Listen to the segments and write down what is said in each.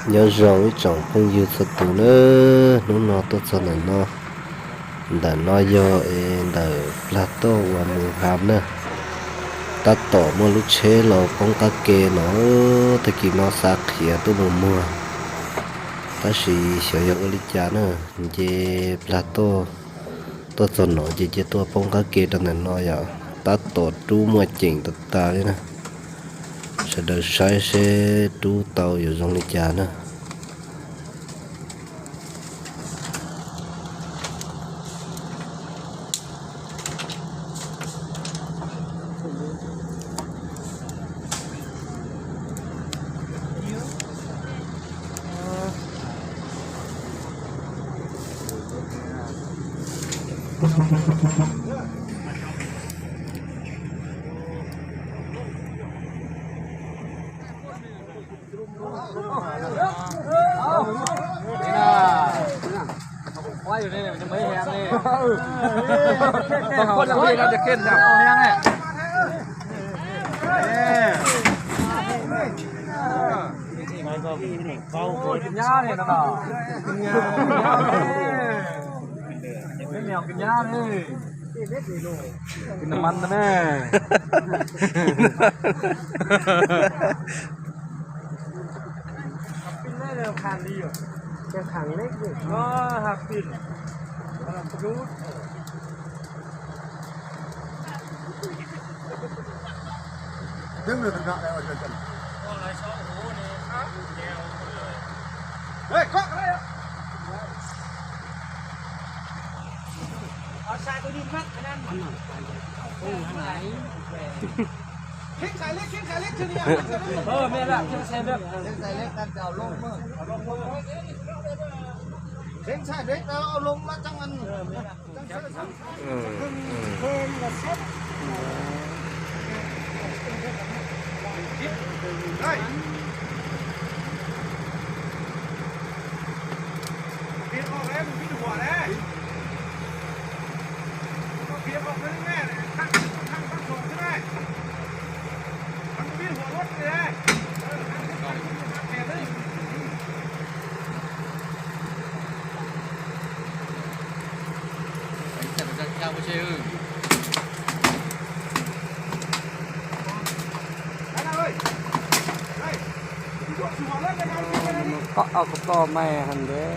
nhớ rồi chồng không yêu thật tụ nữa nó tốt cho nó đã nói do đã là to và mù hàm nữa ta tỏ mua lúc chế là con cá kê nó thì kì nó sạc khía tôi mua mua ta chỉ sử dụng lịch trả nữa về là to cho nó về tôi con cá kê trong này nói à ta tỏ chú mua chỉnh tất ta đấy nè sẽ được sai sẽ chú tàu ở trong lịch trả nữa quáอยู่นี่มันจะไม่แห้งนี่คนละพี่เราจะขึ้นนะเอาแห้งเนี่ยกินหญ้าเนี่ยนะกินหญ้าไม่เหนียวกินหญ้านี่กินน้ำมันนะแม่กินได้เลยคานดีอยู่แค่ขังเล็กอยู่ก็หักปิดรู้ดึงเลยถึงได้แล้วจะก็เลยชอบหูนี่ครับเดียวเลยเฮ้ยเคาะอะไรอ่ะเอาชายตัวนี้มัดอันนั้นโอ้ไหนเข่งสายเล็กเข่งสายเล็กทีนี้ไม่ละเข่งสายเล็กเข่งสายเล็กกันจะเอาลงเมื่อเอาลงเมื่อเข่งสายเล็กแล้วเอาลงมาจังมันเพิ่มกับเซ็ตได้เพียงออกแล้วมันพิจหัวแล้วเพียงออกแล้วแม่ข้างส่งใช่ไหมมันพิจหัวรถเลยcao bao nhiêu có ao có mè hành đấy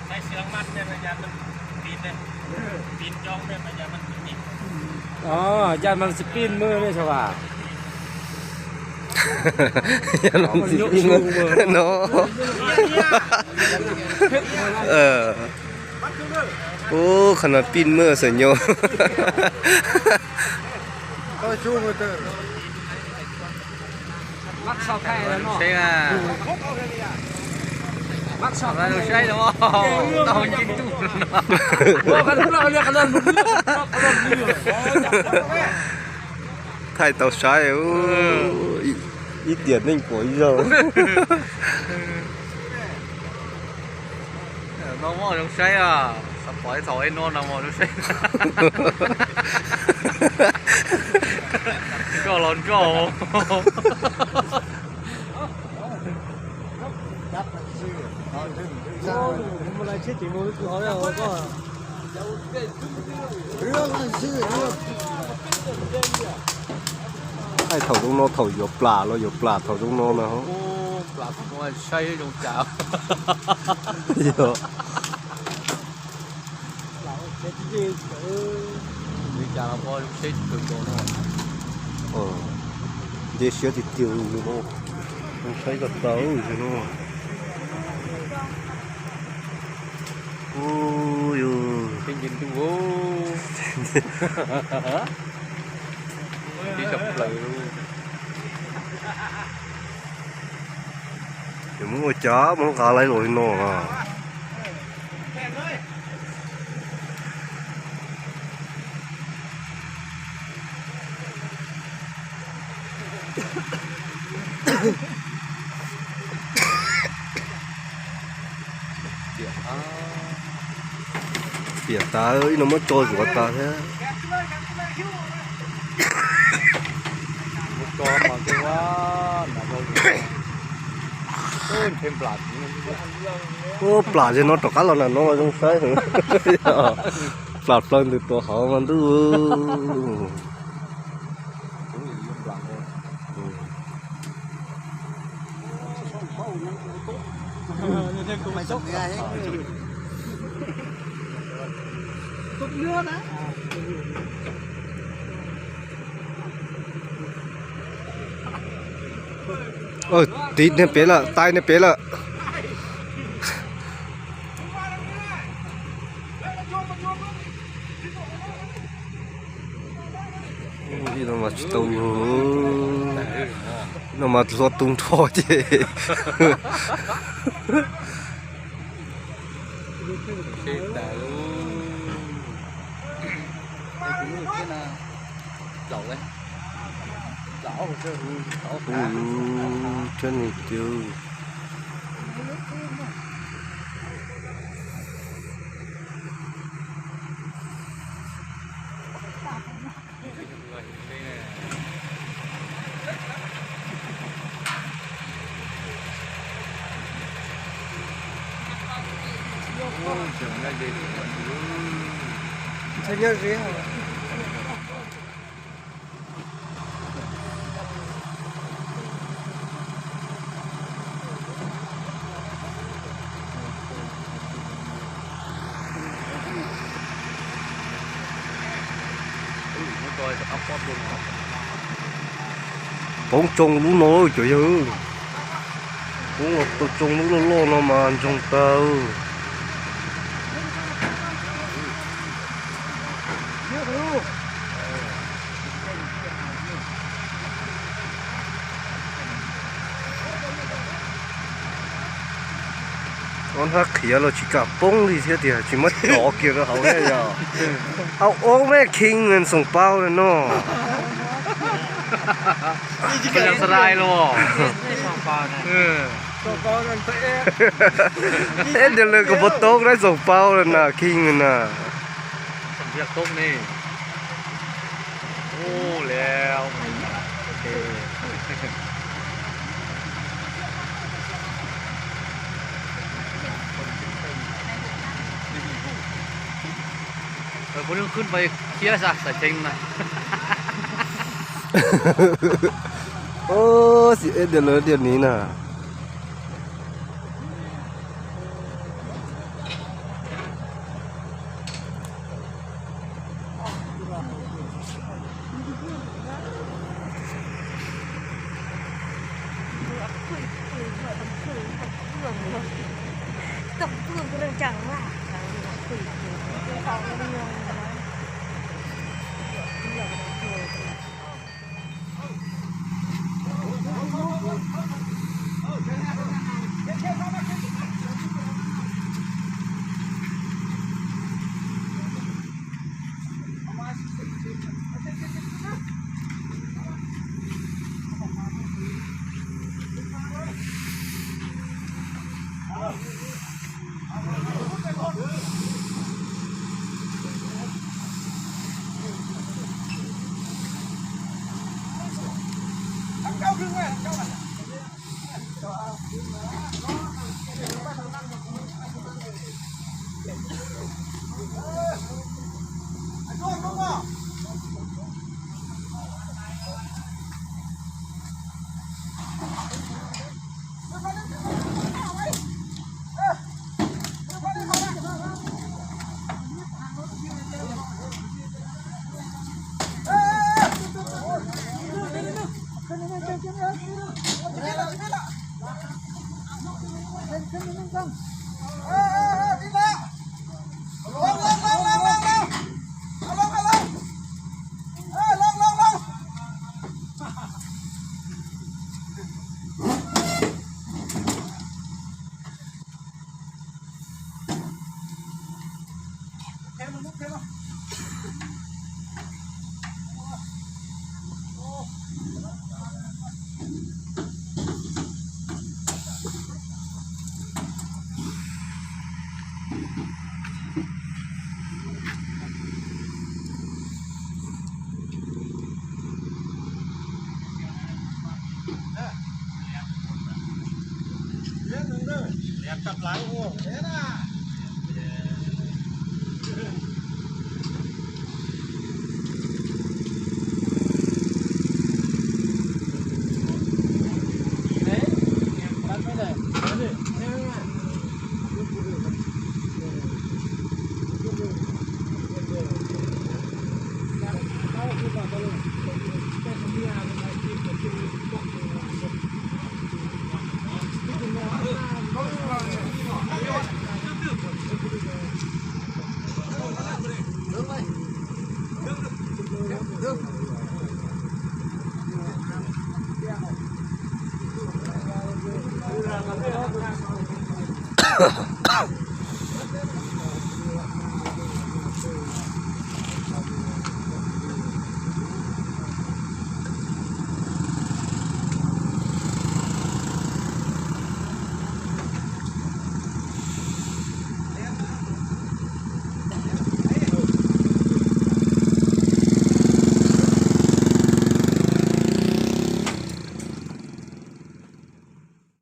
ใส่เสื้อมัดเนี่ยมันจะมันปีนเลยปีนจ้องเนี่ยมันจะมันปีนอ๋อจานมันสปินมือเลยใช่ป่ะอย่าลองสิปีมือเนาะโอ้ขนาดปีนมือเสียโยก็ชูมือเตอร์มักชอบใครแล้วเนาะใช่อ่ะมักชอบอะไรใช่เนาะต้องยิงตู้เนาะว่ากันเราเรียกกัน太刀晒哦，一点那果肉。nó mò trong say à sắp khỏi thổi nó nào mò trong say có lon có một lại chết chỉ một cái hỏi rồi cóไอ้ถอดตรงโน้ถอดหยบปลาเราหยบปลาถอดตรงโน้นะฮะปลาของมันใช่ตรงจ่าเยอะ đi chả là coi xếp từ đồ nó để xếp thì tiêu rồi nó không thấy cái tàu rồi nó ôi cái nhìn tu ô đi sập lại luôn thì muốn chó muốn cá lấy rồi nó à เปียกตาเอ้ยnó mất trôi của ta thế มุกจอมมาคือว่าหนาโดนต้นเค็มปลาที่มัน ô pla gì nó trọc cá là nó trong sấy rồi pla phân từตัวเขามันตู้ mày sốc nghe hết sốc nước á ôi tí này bé là tay này bé là đi nó mà tung nó mà lo tung thò chứ lẩu đấy lẩu chứ lẩu chân này tiêu thấy nhớ riêng bóng trông lú nối trời ơi bóng ngọc tôi trông lú lô nó mà ăn trong tao con hát khía là chỉ cả bông thì thế thì chỉ mất đỏ kia cái hậu này giờ ao ốm mấy kinh ngân sòng bao rồi nó cái làm sai luôn cái sòng bao này sòng bao này thếเดี๋ยวเลยก็บ่ตกได้สองเป้าแล้วน่ะคิงน่ะ สำเร็จต้มนี่โอ้แล้วโอเคพวกนี้ขึ้นไปเคลียร์ซะใส่จริงนะ โอ้สิเดี๋ยวเลยเดี๋ยวนี้น่ะกับเพื่อนก็เรื่องจังว่าคุยเขาเรื่อง หลังโอ้เด้อนะ